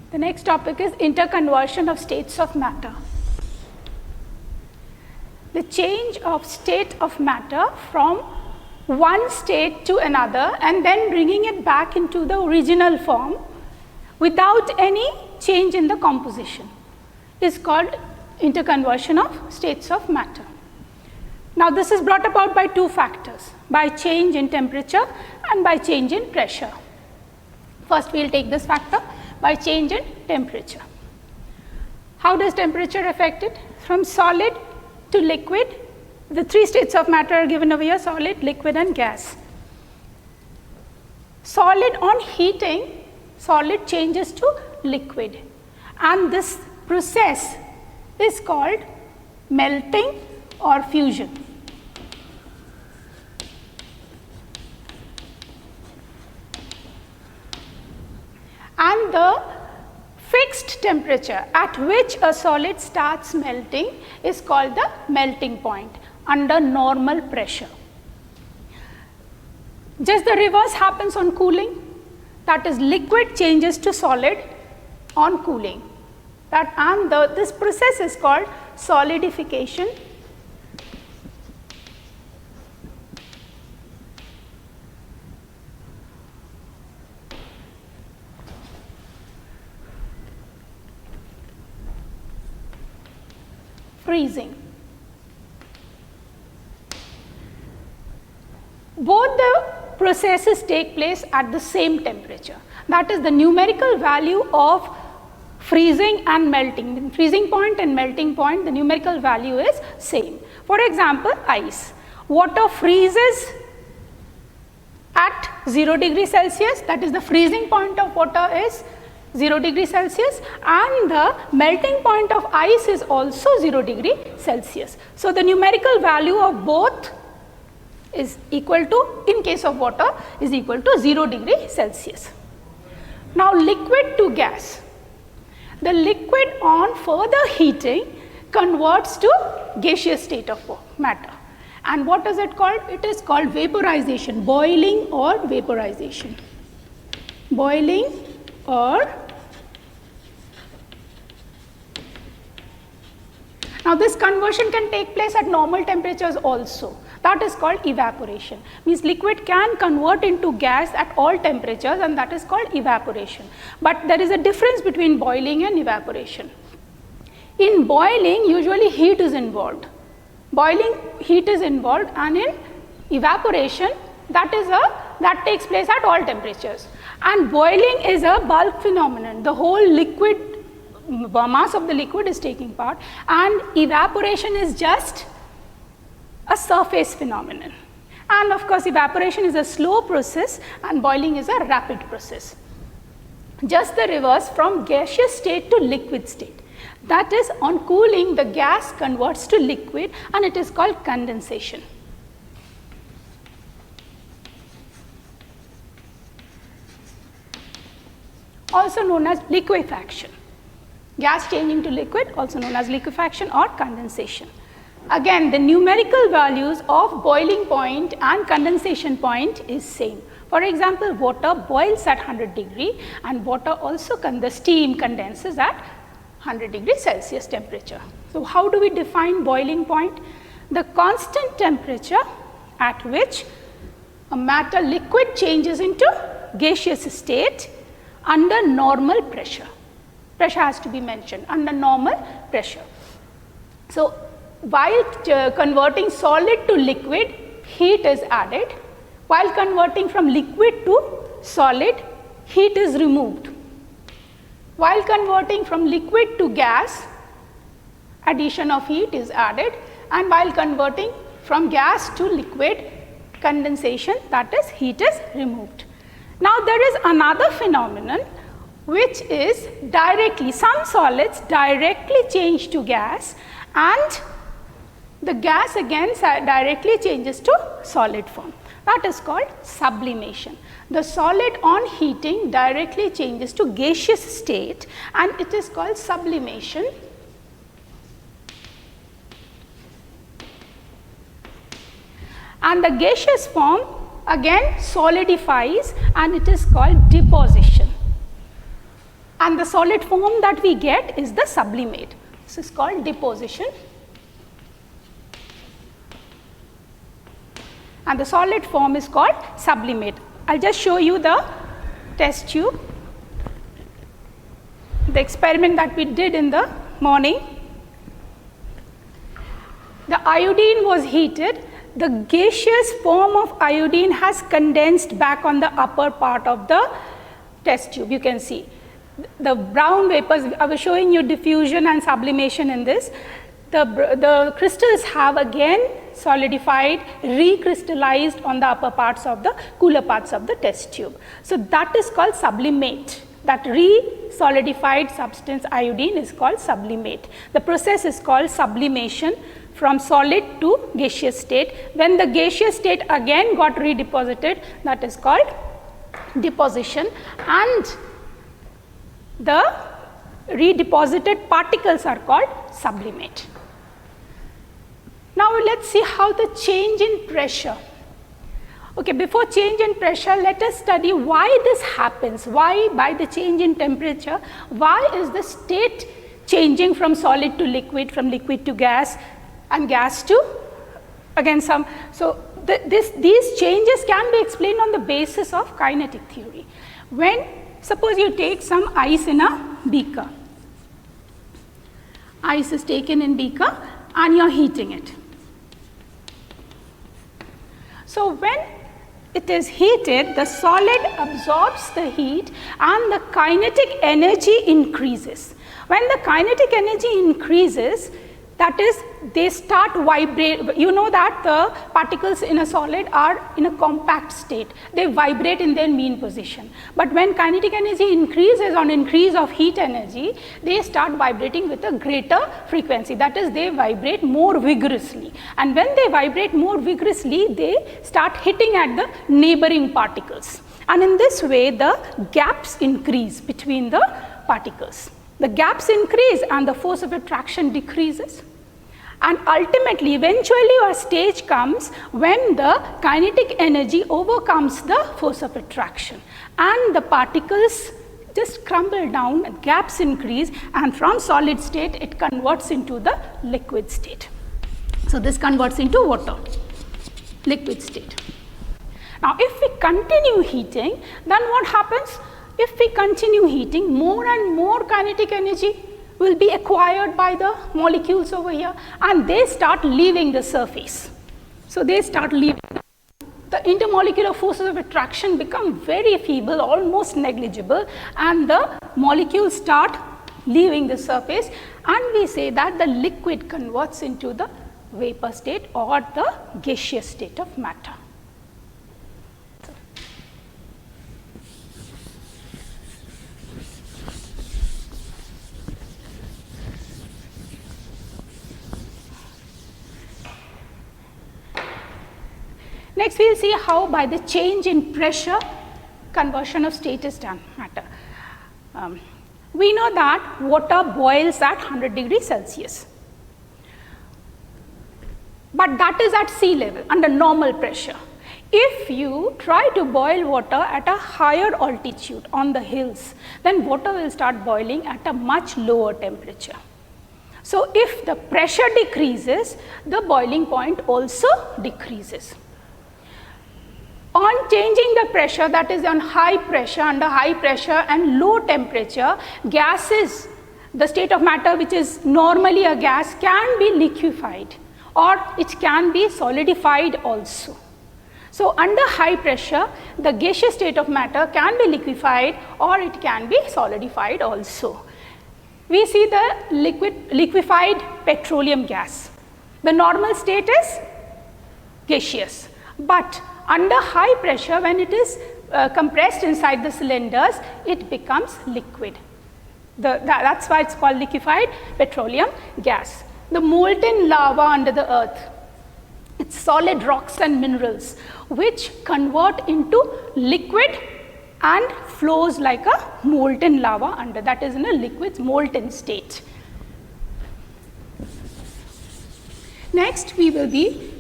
The next topic is interconversion of states of matter. The change of state of matter from one state to another and then bringing it back into the original form without any change in the composition is called interconversion of states of matter. Now, this is brought about by two factors, by change in temperature and by change in pressure. First, we will take this factor by change in temperature. How does temperature affect it? From solid to liquid, the three states of matter are given over here: solid, liquid and gas. Solid, on heating, solid changes to liquid, and this process is called melting or fusion. And the fixed temperature at which a solid starts melting is called the melting point under normal pressure. Just the reverse happens on cooling, that is, liquid changes to solid on cooling. This process is called solidification . Freezing. Both the processes take place at the same temperature. That is, the numerical value of freezing and melting, in freezing point and melting point, the numerical value is same. For example, ice. Water freezes at 0 degrees Celsius, that is, the freezing point of water is 0 degrees Celsius, and the melting point of ice is also 0 degree Celsius. So, the numerical value of both is equal to, in case of water, is equal to 0 degree Celsius. Now, liquid to gas. The liquid on further heating converts to gaseous state of matter. And what is it called? It is called vaporization, boiling or vaporization. Boiling or now this conversion can take place at normal temperatures also. That is called evaporation. Means liquid can convert into gas at all temperatures, and that is called evaporation. But there is a difference between boiling and evaporation. In boiling, usually heat is involved. Boiling, heat is involved, and in evaporation, that takes place at all temperatures. And boiling is a bulk phenomenon. The whole liquid, mass of the liquid is taking part, and evaporation is just a surface phenomenon. And of course, evaporation is a slow process and boiling is a rapid process. Just the reverse from gaseous state to liquid state. That is, on cooling, the gas converts to liquid and it is called condensation. Also known as liquefaction. Gas changing to liquid, also known as liquefaction or condensation. Again, the numerical values of boiling point and condensation point is same. For example, water boils at 100 degree and water also, the steam condenses at 100 degrees Celsius temperature. So, how do we define boiling point? The constant temperature at which a matter liquid changes into gaseous state under normal pressure. Pressure has to be mentioned, under normal pressure. So, while converting solid to liquid, heat is added. While converting from liquid to solid, heat is removed. While converting from liquid to gas, addition of heat is added, and while converting from gas to liquid, condensation, that is, heat is removed. Now, there is another phenomenon which is directly, some solids directly change to gas and the gas again directly changes to solid form. That is called sublimation. The solid on heating directly changes to gaseous state and it is called sublimation. And the gaseous form again solidifies and it is called deposition. and the solid form that we get is the sublimate. This is called deposition, and the solid form is called sublimate. I'll just show you the test tube, the experiment that we did in the morning. The iodine was heated. The gaseous form of iodine has condensed back on the upper part of the test tube. You can see the brown vapors. I was showing you diffusion and sublimation in this. The crystals have again solidified, recrystallized on the upper parts of the cooler parts of the test tube. So that is called sublimate. That re-solidified substance iodine is called sublimate. The process is called sublimation from solid to gaseous state. When the gaseous state again got redeposited, that is called deposition, and the redeposited particles are called sublimate. Now let's see how the change in pressure. Okay, before change in pressure, let us study why this happens. Why, by the change in temperature, why is the state changing from solid to liquid, from liquid to gas, and gas to again some. So these changes can be explained on the basis of kinetic theory. When suppose you take some ice in a beaker, ice is taken in beaker and you are heating it. So when it is heated, the solid absorbs the heat and the kinetic energy increases. When the kinetic energy increases, that is, they start vibrate. You know that the particles in a solid are in a compact state. They vibrate in their mean position. But when kinetic energy increases on increase of heat energy, they start vibrating with a greater frequency. That is, they vibrate more vigorously. And when they vibrate more vigorously, they start hitting at the neighboring particles. And in this way, the gaps increase between the particles. The gaps increase and the force of attraction decreases. And ultimately, eventually, a stage comes when the kinetic energy overcomes the force of attraction. And the particles just crumble down, gaps increase, and from solid state, it converts into the liquid state. So this converts into water, liquid state. Now, if we continue heating, then what happens? If we continue heating, more and more kinetic energy will be acquired by the molecules over here, and they start leaving the surface. So they start leaving. The intermolecular forces of attraction become very feeble, almost negligible, and the molecules start leaving the surface, and we say that the liquid converts into the vapor state or the gaseous state of matter. Next, we will see how by the change in pressure, conversion of state is done, matter. We know that water boils at 100 degrees Celsius. But that is at sea level, under normal pressure. If you try to boil water at a higher altitude on the hills, then water will start boiling at a much lower temperature. So if the pressure decreases, the boiling point also decreases. On changing the pressure, that is on high pressure, under high pressure and low temperature, gases, the state of matter which is normally a gas, can be liquefied or it can be solidified also. So under high pressure, the gaseous state of matter can be liquefied or it can be solidified also. We see the liquefied petroleum gas. The normal state is gaseous, but under high pressure, when it is compressed inside the cylinders, it becomes liquid. That's why it's called liquefied petroleum gas. The molten lava under the earth, it's solid rocks and minerals which convert into liquid and flows like a molten lava under, that is in a liquid molten state. Next, we will be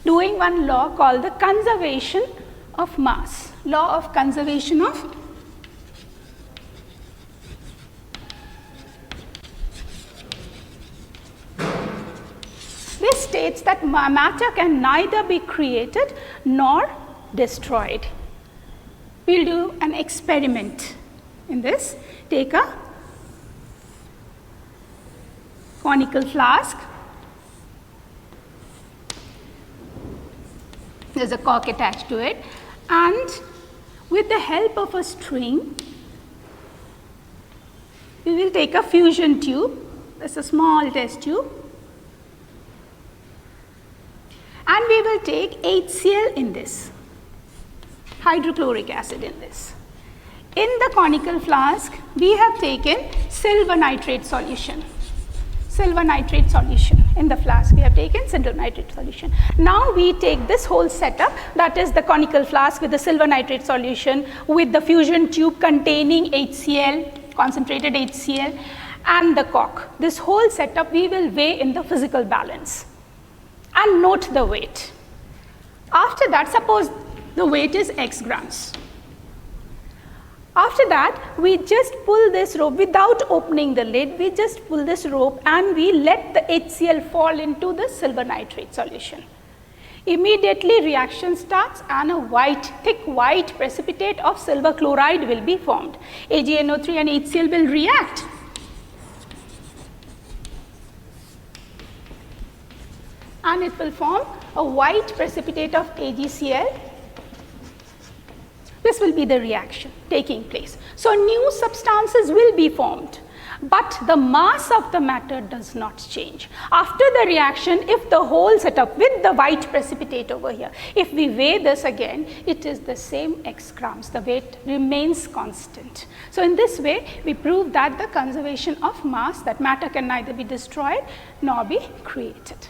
doing one law called the conservation of mass, law of conservation of this states that matter can neither be created nor destroyed. We'll do an experiment in this. Take a conical flask. There's a cork attached to it, and with the help of a string, we will take a fusion tube. That's a small test tube, and we will take HCl in this, hydrochloric acid in this. In the conical flask, we have taken silver nitrate solution. Silver nitrate solution in the flask, we have taken silver nitrate solution. Now we take this whole setup, that is the conical flask with the silver nitrate solution, with the fusion tube containing HCl, concentrated HCl, and the cork. This whole setup we will weigh in the physical balance and note the weight. After that, suppose the weight is X grams. After that, we just pull this rope without opening the lid. We just pull this rope and we let the HCl fall into the silver nitrate solution. Immediately reaction starts and a thick white precipitate of silver chloride will be formed. AgNO3 and HCl will react. And it will form a white precipitate of AgCl. This will be the reaction taking place. So new substances will be formed, but the mass of the matter does not change. After the reaction, if the whole setup with the white precipitate over here, if we weigh this again, it is the same X grams. The weight remains constant. So in this way, we prove that the conservation of mass, that matter can neither be destroyed nor be created.